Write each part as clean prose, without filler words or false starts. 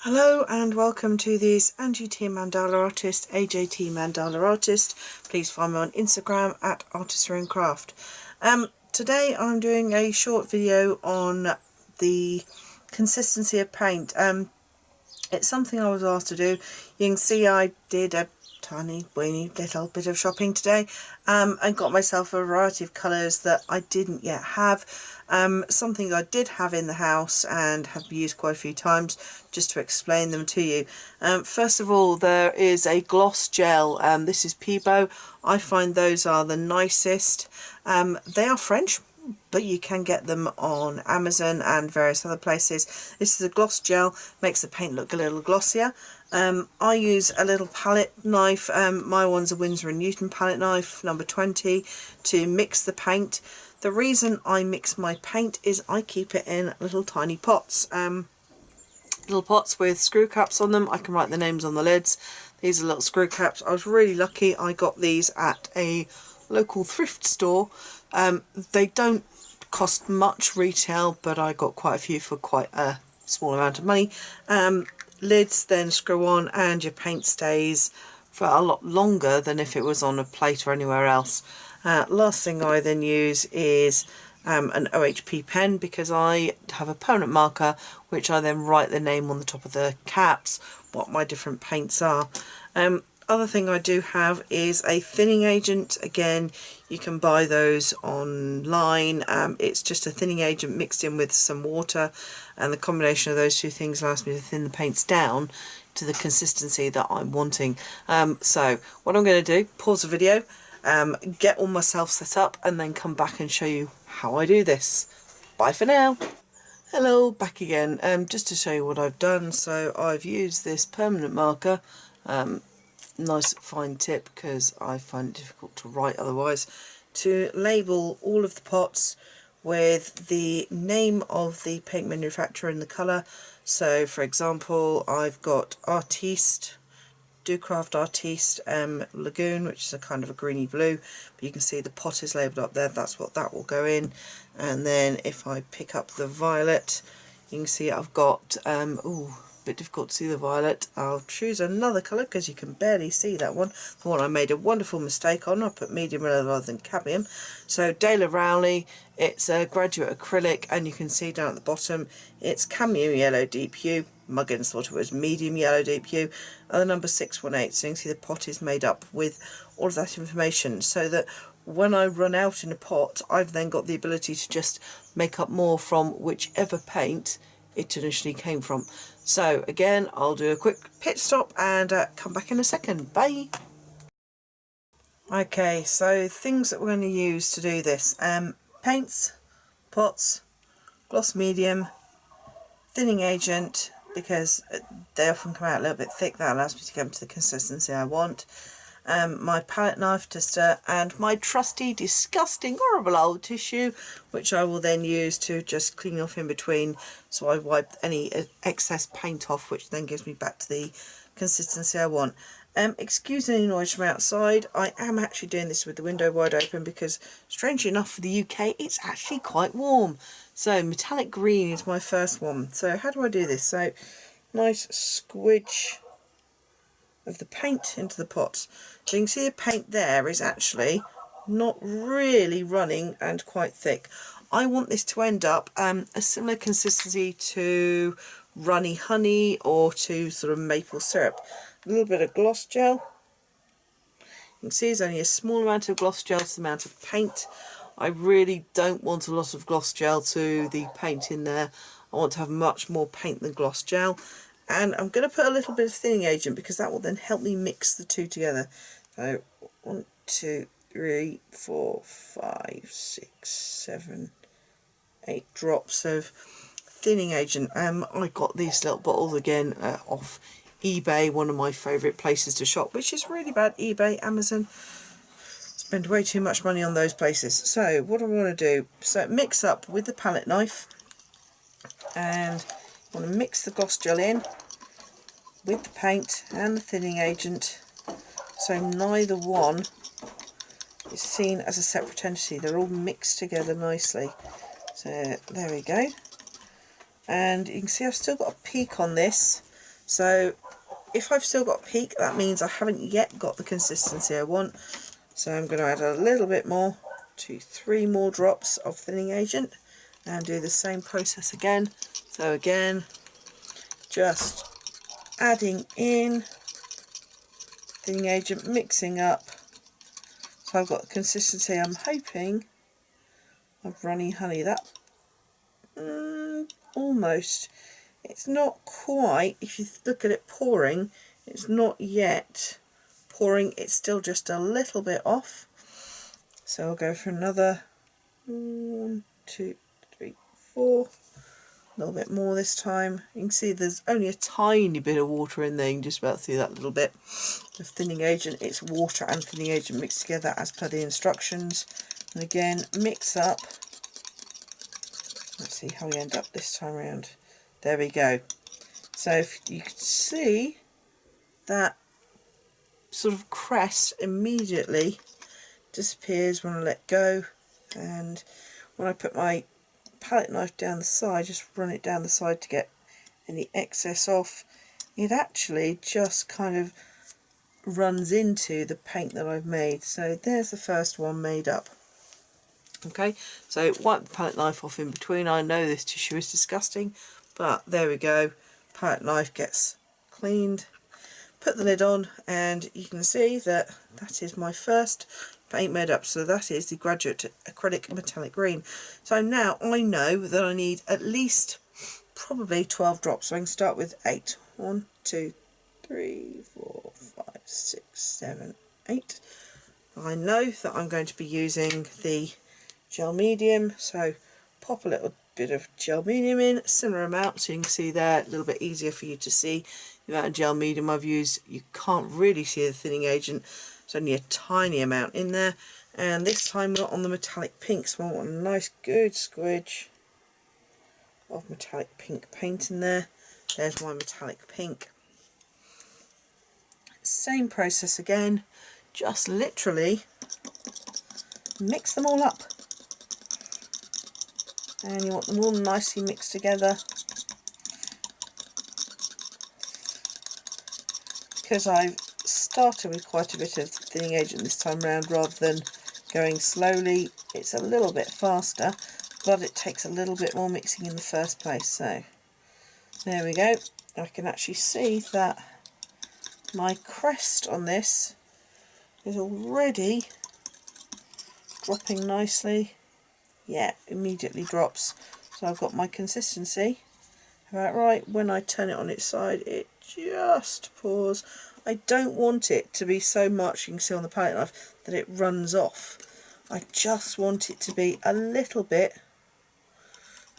Hello and welcome to this AJT Mandala Artist, AJT Mandala Artist. Please find me on Instagram at Artistry&Craft. Today I'm doing a short video on the consistency of paint. It's something I was asked to do. You can see I did a tiny weeny little bit of shopping today and got myself a variety of colours that I didn't yet have. Something I did have in the house and have used quite a few times, just to explain them to you. First of all, there is a gloss gel. This is Peebo. I find those are the nicest. They are French, but you can get them on Amazon and various other places. This is a gloss gel, makes the paint look a little glossier. I use a little palette knife. My one's a Winsor & Newton palette knife, number 20, to mix the paint. The reason I mix my paint is I keep it in little tiny pots. Little pots with screw caps on them. I can write the names on the lids. These are little screw caps. I was really lucky. I got these at a local thrift store. They don't cost much retail, but I got quite a few for quite a small amount of money. Lids then screw on and your paint stays for a lot longer than if it was on a plate or anywhere else. Last thing I then use is an OHP pen, because I have a permanent marker which I then write the name on the top of the caps, what my different paints are. Other thing I do have is a thinning agent. Again, you can buy those online. It's just a thinning agent mixed in with some water, and the combination of those two things allows me to thin the paints down to the consistency that I'm wanting. So what I'm going to do, pause the video, get all myself set up, and then come back and show you how I do this. Bye for now. Hello, back again. Just to show you what I've done. So I've used this permanent marker. Nice fine tip, because I find it difficult to write otherwise, to label all of the pots with the name of the paint manufacturer and the colour. So for example, I've got Artiste, Ducraft Artiste Lagoon, which is a kind of a greeny blue, but you can see the pot is labelled up there. That's what that will go in. And then if I pick up the violet, you can see I've got bit difficult to see the violet. I'll choose another colour because you can barely see that one. The one I made a wonderful mistake on. I put medium rather than cadmium. So Dale Rowley, it's a graduate acrylic, and you can see down at the bottom it's cadmium yellow deep hue. Muggins thought it was medium yellow deep hue, and the number 618. So you can see the pot is made up with all of that information, so that when I run out in a pot, I've then got the ability to just make up more from whichever paint it initially came from. So again, I'll do a quick pit stop and come back in a second. Bye. Okay, so things that we're going to use to do this: paints, pots, gloss medium, thinning agent, because they often come out a little bit thick. That allows me to get them to the consistency I want. My palette knife to stir, and my trusty, disgusting, horrible old tissue, which I will then use to just clean off in between, so I wipe any excess paint off, which then gives me back to the consistency I want. Excuse any noise from outside. I am actually doing this with the window wide open because, strangely enough, for the UK it's actually quite warm. So metallic green is my first one. So how do I do this? So nice squidge of the paint into the pot. So you can see the paint there is actually not really running and quite thick. I want this to end up a similar consistency to runny honey or to sort of maple syrup. A little bit of gloss gel. You can see there's only a small amount of gloss gel to the amount of paint. I really don't want a lot of gloss gel to the paint in there. I want to have much more paint than gloss gel. And I'm going to put a little bit of thinning agent, because that will then help me mix the two together. So 1, 2, 3, 4, 5, 6, 7, 8 drops of thinning agent. I got these little bottles again off eBay, one of my favourite places to shop, which is really bad. eBay, Amazon, spend way too much money on those places. So what I want to do, so mix up with the palette knife, and I want to mix the gloss gel in with the paint and the thinning agent, so neither one is seen as a separate entity. They're all mixed together nicely. So there we go. And you can see I've still got a peak on this, So if I've still got peak, that means I haven't yet got the consistency I want. So I'm going to add a little bit more, 3 more drops of thinning agent, and do the same process again. So again, just adding in thinning agent, mixing up. So I've got the consistency I'm hoping of runny honey. That almost, it's not quite, if you look at it pouring, it's not yet pouring, it's still just a little bit off. So I'll go for another 1, 2, 3, 4, a little bit more this time. You can see there's only a tiny bit of water in there. You can just about see that little bit of thinning agent. It's water and thinning agent mixed together as per the instructions. And again, mix up. Let's see how we end up this time around. There we go. So if you can see that sort of crest immediately disappears when I let go, and when I put my palette knife down the side, just run it down the side to get any excess off, it actually just kind of runs into the paint that I've made. So there's the first one made up. Okay, so wipe the palette knife off in between. I know this tissue is disgusting, but there we go. Palette knife gets cleaned. Put the lid on, and you can see that that is my first paint made up. So that is the Graduate Acrylic Metallic Green. So now I know that I need at least probably 12 drops. So I can start with 8. 1, 2, 3, 4, 5, 6, 7, 8. I know that I'm going to be using the gel medium, so pop a little bit of gel medium in, similar amount, so you can see there, a little bit easier for you to see the amount of gel medium I've used. You can't really see the thinning agent, there's only a tiny amount in there. And this time we're on the metallic pink, so I want a nice good squidge of metallic pink paint in there. There's my metallic pink. Same process again, just literally mix them all up. And you want them all nicely mixed together. Because I've started with quite a bit of thinning agent this time round, rather than going slowly, it's a little bit faster, but it takes a little bit more mixing in the first place. So there we go. I can actually see that my crest on this is already dropping nicely. Yeah, immediately drops. So I've got my consistency about right. When I turn it on its side, it just pours. I don't want it to be so much, you can see on the palette knife, that it runs off. I just want it to be a little bit,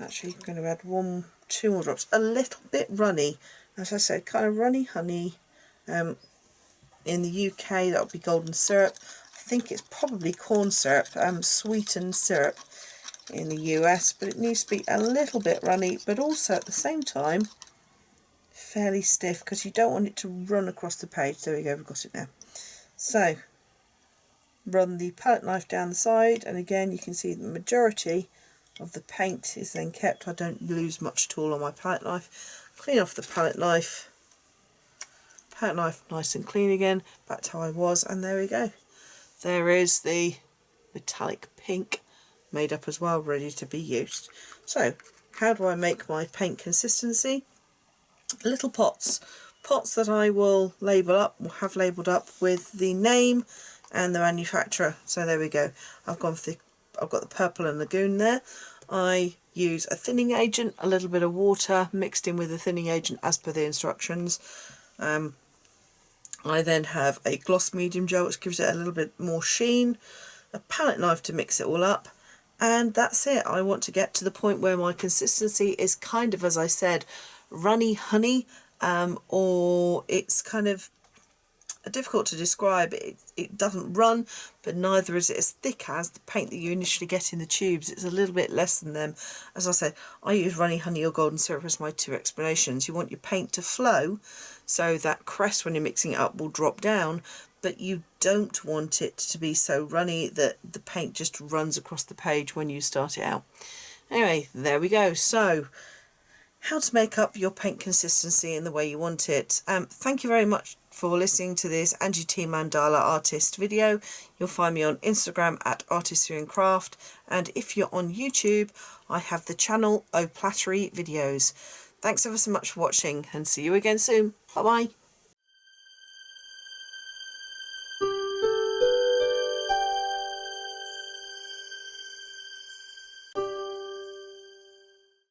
actually I'm going to add 1, 2 more drops, a little bit runny. As I said, kind of runny honey. In the UK that would be golden syrup. I think it's probably corn syrup, sweetened syrup in the US, but it needs to be a little bit runny, but also at the same time fairly stiff, because you don't want it to run across the page. There we go, we've got it now. So run the palette knife down the side, and again you can see the majority of the paint is then kept. I don't lose much at all on my palette knife. Clean off the palette knife nice and clean again, back to how I was, and there we go. There is the metallic pink made up as well, ready to be used. So how do I make my paint consistency? Little pots that I will label up, will have labelled up with the name and the manufacturer. So there we go. I've got the purple and lagoon there. I use a thinning agent, a little bit of water mixed in with the thinning agent as per the instructions. I then have a gloss medium gel, which gives it a little bit more sheen, a palette knife to mix it all up, and that's it. I want to get to the point where my consistency is kind of, as I said, runny honey, or it's kind of difficult to describe. It doesn't run, but neither is it as thick as the paint that you initially get in the tubes. It's a little bit less than them. As I said, I use runny honey or golden syrup as my 2 explanations. You want your paint to flow, so that crest when you're mixing it up will drop down, but you don't want it to be so runny that the paint just runs across the page when you start it out. Anyway, there we go. So how to make up your paint consistency in the way you want it. Thank you very much for listening to this Angie T Mandala Artist video. You'll find me on Instagram at Artistry and Craft, and if you're on YouTube, I have the channel O'Plattery Videos. Thanks ever so much for watching, and see you again soon. Bye bye.